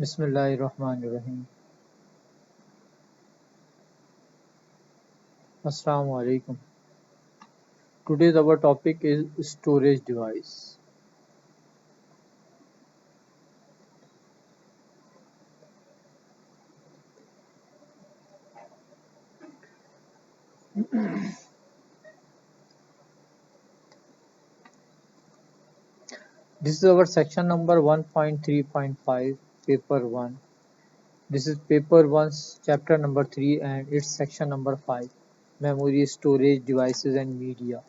Bismillahirrahmanirrahim. Assalamu alaikum. Today's our topic is storage device. This is our section number 1.3.5, paper 1. This is paper 1's chapter number 3 and its section number 5, memory, storage devices and media.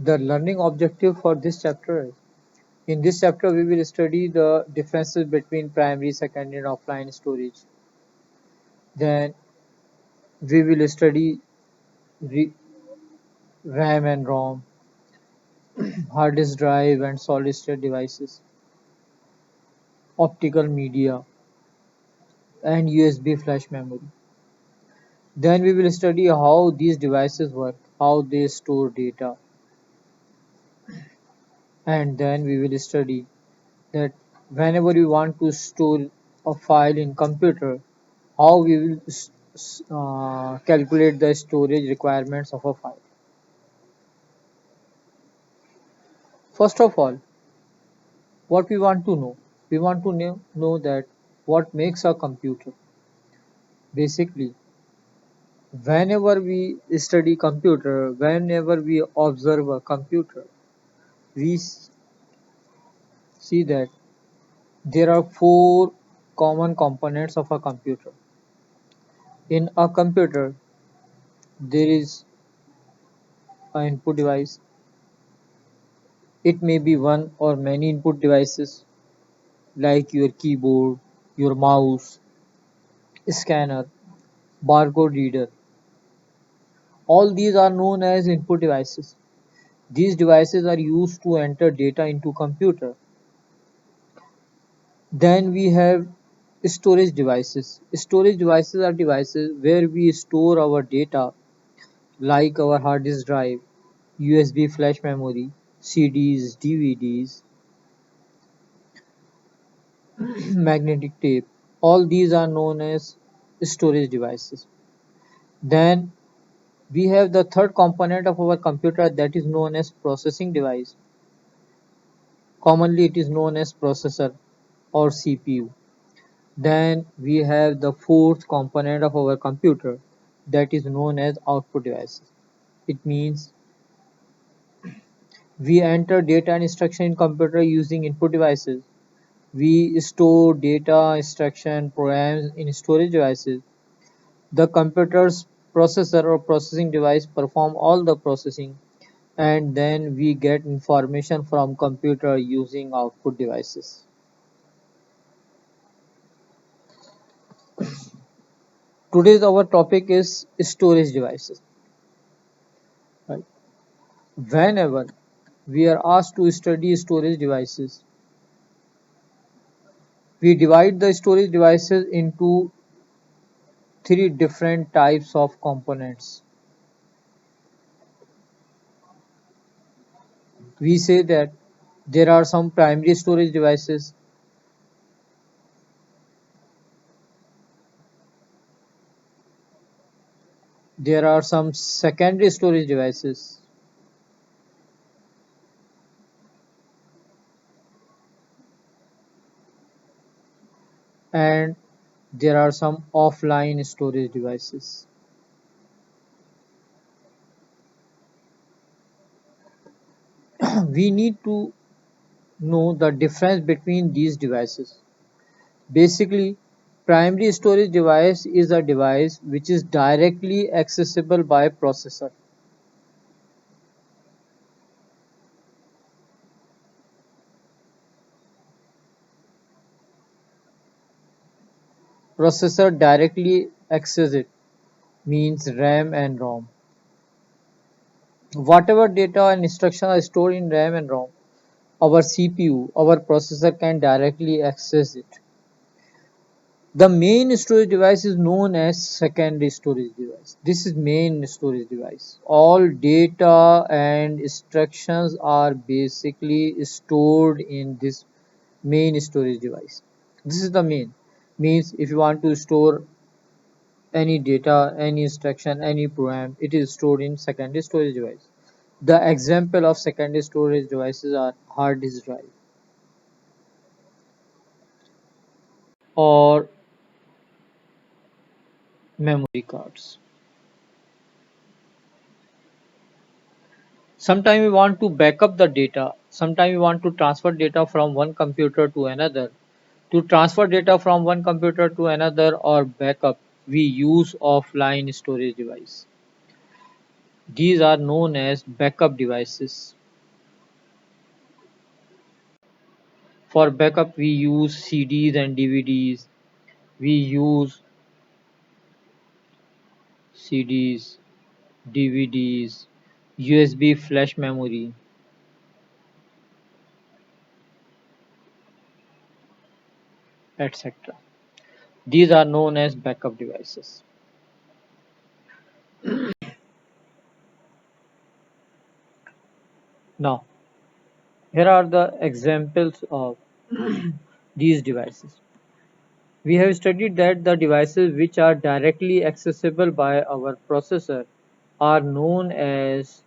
The learning objective for this chapter is, in this chapter we will study the differences between primary, secondary and offline storage. Then we will study RAM and ROM, hard disk drive and solid state devices, optical media, and USB flash memory. Then we will study how these devices work, how they store data, and then we will study that whenever we want to store a file in computer, how we will calculate the storage requirements of a file. First of all, what we want to know? We want to know that what makes a computer. Basically, whenever we study computer, whenever we observe a computer, we see that there are four common components of a computer. In a computer, there is an input device. It may be one or many input devices like your keyboard, your mouse, scanner, barcode reader. All these are known as input devices. These devices are used to enter data into computer. Then we have storage devices. Storage devices are devices where we store our data like our hard disk drive, USB flash memory, CDs, DVDs, magnetic tape. All these are known as storage devices. Then we have the third component of our computer that is known as processing device. Commonly it is known as processor or CPU. Then we have the fourth component of our computer that is known as output devices. It means we enter data and instruction in computer using input devices. We store data, instruction, programs in storage devices. The computer's processor or processing device perform all the processing, and then we get information from computer using output devices. Today's our topic is storage devices. Right? Whenever we are asked to study storage devices, we divide the storage devices into three different types of components. We say that there are some primary storage devices, there are some secondary storage devices, and there are some offline storage devices. We need to know the difference between these devices. Basically, primary storage device is a device which is directly accessible by processor. Processor directly access it means RAM and ROM. Whatever data and instructions are stored in RAM and ROM, our CPU, our processor can directly access it. The main storage device is known as secondary storage device. This is main storage device. All data and instructions are basically stored in this Main storage device. This is the main. Means if you want to store any data, any instruction, any program, it is stored in secondary storage device. The example of secondary storage devices are hard disk drive or memory cards. Sometimes we want to back up the data. Sometimes we want to transfer data from one computer to another. To transfer data from one computer to another or backup, we use offline storage device. These are known as backup devices. For backup, we use CDs and DVDs. We use CDs, DVDs, USB flash memory, etc. These are known as backup devices. Now, here are the examples of these devices. We have studied that the devices which are directly accessible by our processor are known as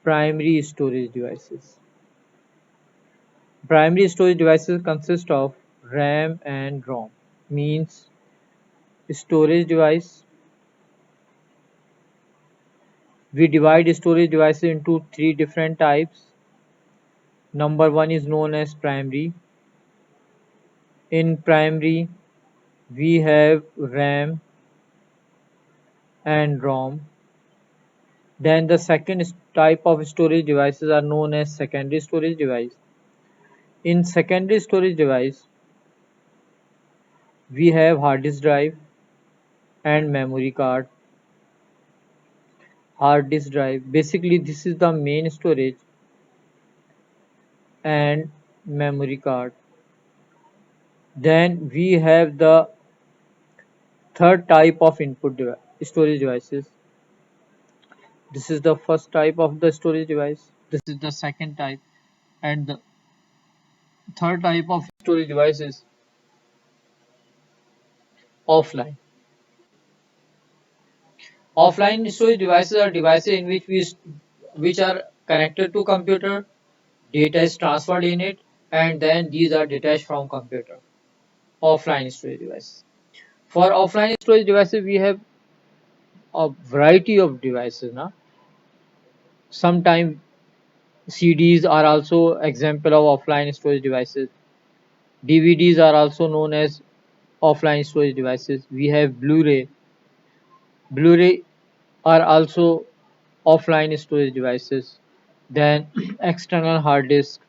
primary storage devices. Primary storage devices consist of RAM and ROM, means storage device. We divide storage devices into three different types. Number one is known as primary. In primary, we have RAM and ROM. Then the second type of storage devices are known as secondary storage device. In secondary storage device, we have hard disk drive and memory card. Hard disk drive, basically this is the main storage, and memory card. Then we have the third type of storage devices. This is the first type of the storage device. This is the second type, and the third type of storage device is offline. Offline storage devices are devices in which which are connected to computer, data is transferred in it, and then these are detached from computer. Offline storage devices. For offline storage devices, we have a variety of devices. Now, sometimes CDs are also example of offline storage devices. DVDs are also known as offline storage devices. We have Blu-ray. Blu-ray are also offline storage devices. Then external hard disk.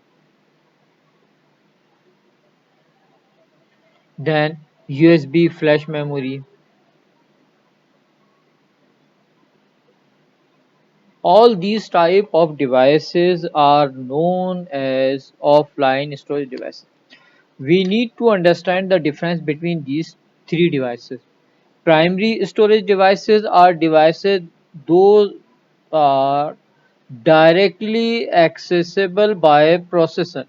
Then USB flash memory. All these type of devices are known as offline storage devices. We need to understand the difference between these three devices. Primary storage devices are devices those are directly accessible by processor.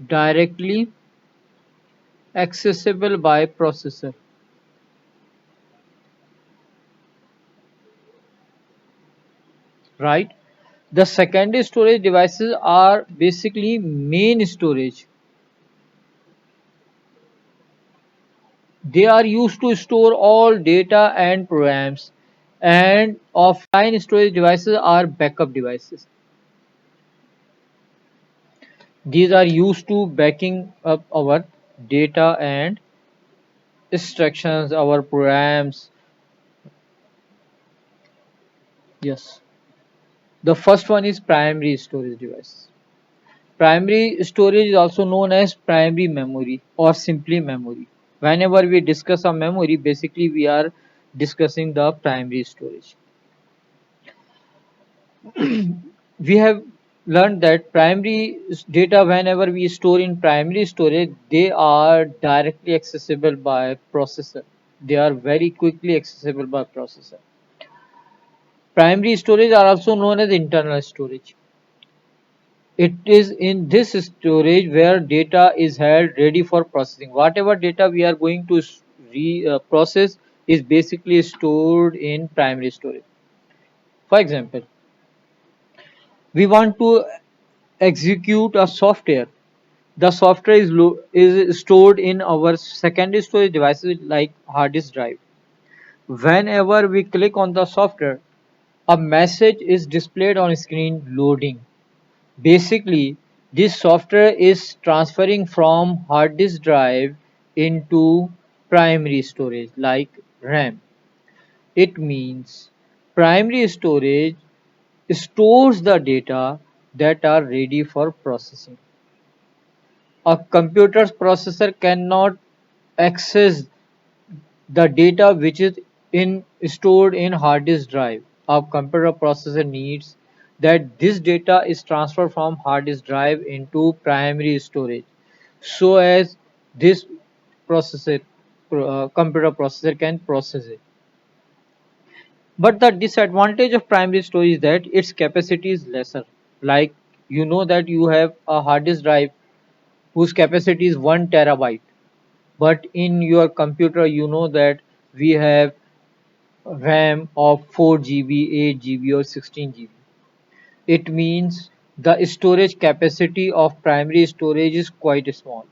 Directly accessible by processor, right? The secondary storage devices are basically main storage. They are used to store all data and programs, and offline storage devices are backup devices. These are used to backing up our data and instructions, our programs. Yes. The first one is primary storage device. Primary storage is also known as primary memory or simply memory. Whenever we discuss a memory, basically we are discussing the primary storage. We have learned that primary data, whenever we store in primary storage, they are directly accessible by processor. They are very quickly accessible by processor. Primary storage are also known as internal storage. It is in this storage where data is held ready for processing. Whatever data we are going to process is basically stored in primary storage. For example, we want to execute a software. The software is stored in our secondary storage devices like hard disk drive. Whenever we click on the software, a message is displayed on screen loading. Basically, this software is transferring from hard disk drive into primary storage like RAM. It means primary storage stores the data that are ready for processing. A computer's processor cannot access the data which is in stored in hard disk drive. A computer processor needs that this data is transferred from hard disk drive into primary storage so as this processor computer processor can process it. But the disadvantage of primary storage is that its capacity is lesser. Like you know that you have a hard disk drive whose capacity is 1 terabyte, but in your computer you know that we have RAM of 4 GB, 8 GB or 16 GB. It means the storage capacity of primary storage is quite small.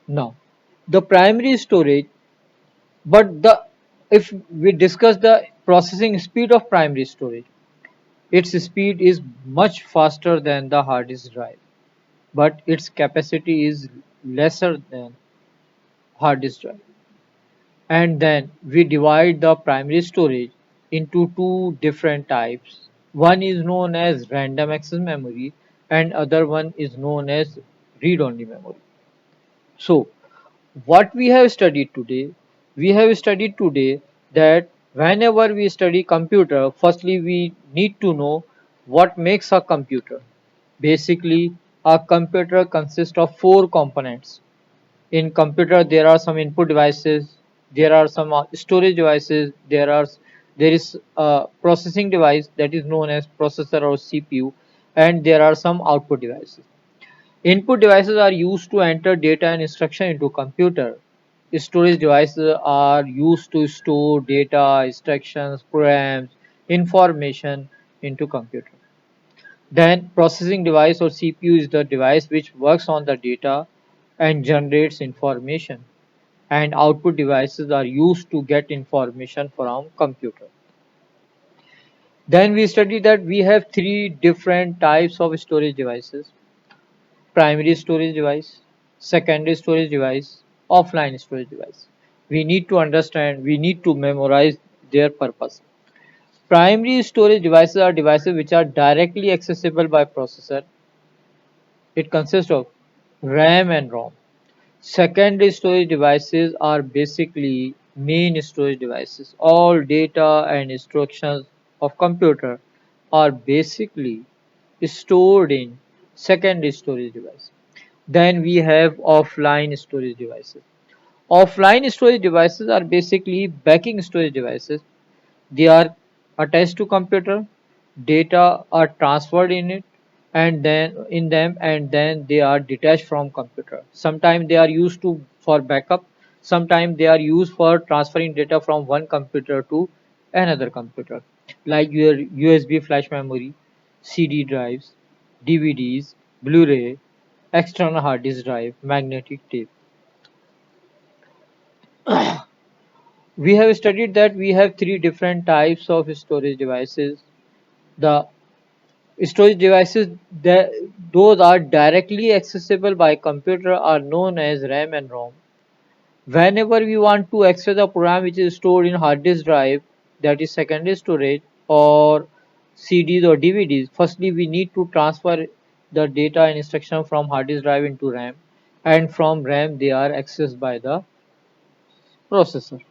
Now, the primary storage, but the if we discuss the processing speed of primary storage, its speed is much faster than the hard disk drive, but its capacity is lesser than hard disk drive. And then we divide the primary storage into two different types. One is known as random access memory and other one is known as read-only memory. So what we have studied today that whenever we study computer, firstly we need to know what makes a computer. Basically, a computer consists of four components. In computer there are some input devices, there are some storage devices, there is a processing device that is known as processor or CPU, and there are some output devices. Input devices are used to enter data and instruction into computer. Storage devices are used to store data, instructions, programs, information into computer. Then processing device or CPU is the device which works on the data and generates information, and output devices are used to get information from computer. Then we study that we have three different types of storage devices: primary storage device, secondary storage device, offline storage device. We need to understand, we need to memorize their purpose. Primary storage devices are devices which are directly accessible by processor. It consists of RAM and ROM. Secondary storage devices are basically main storage devices. All data and instructions of computer are basically stored in secondary storage device. Then we have offline storage devices. Offline storage devices are basically backing storage devices. They are attached to computer, data are transferred in it and then they are detached from computer. Sometimes they are used to for backup, sometimes they are used for transferring data from one computer to another computer, like your USB flash memory, CD drives, DVDs, Blu-ray, external hard disk drive, magnetic tape. We have studied that we have three different types of storage devices. The storage devices that those are directly accessible by computer are known as RAM and ROM. Whenever we want to access a program which is stored in hard disk drive, that is secondary storage, or CDs or DVDs, firstly we need to transfer the data and instruction from hard disk drive into RAM, and from RAM they are accessed by the processor.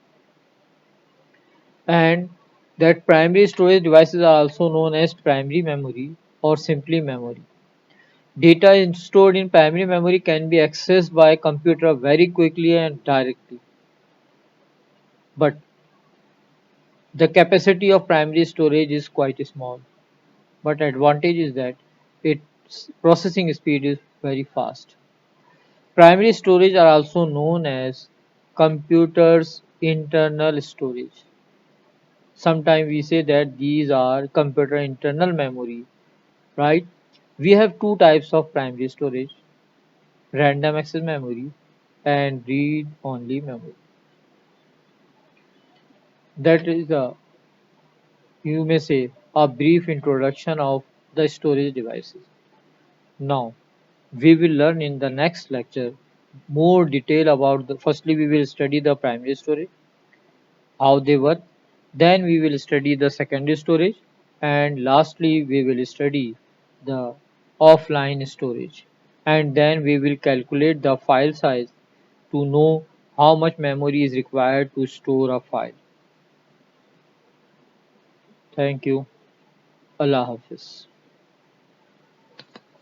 And that primary storage devices are also known as primary memory or simply memory. Data stored in primary memory can be accessed by a computer very quickly and directly, but the capacity of primary storage is quite small. But advantage is that its processing speed is very fast. Primary storage are also known as computer's internal storage. Sometimes we say that these are computer internal memory, right? We have two types of primary storage: random access memory and read only memory. That is you may say, a brief introduction of the storage devices. Now, we will learn in the next lecture more detail about the firstly we will study the primary storage, how they work, then we will study the secondary storage, and lastly we will study the offline storage, and then we will calculate the file size to know how much memory is required to store a file. Thank you. Allah Hafiz.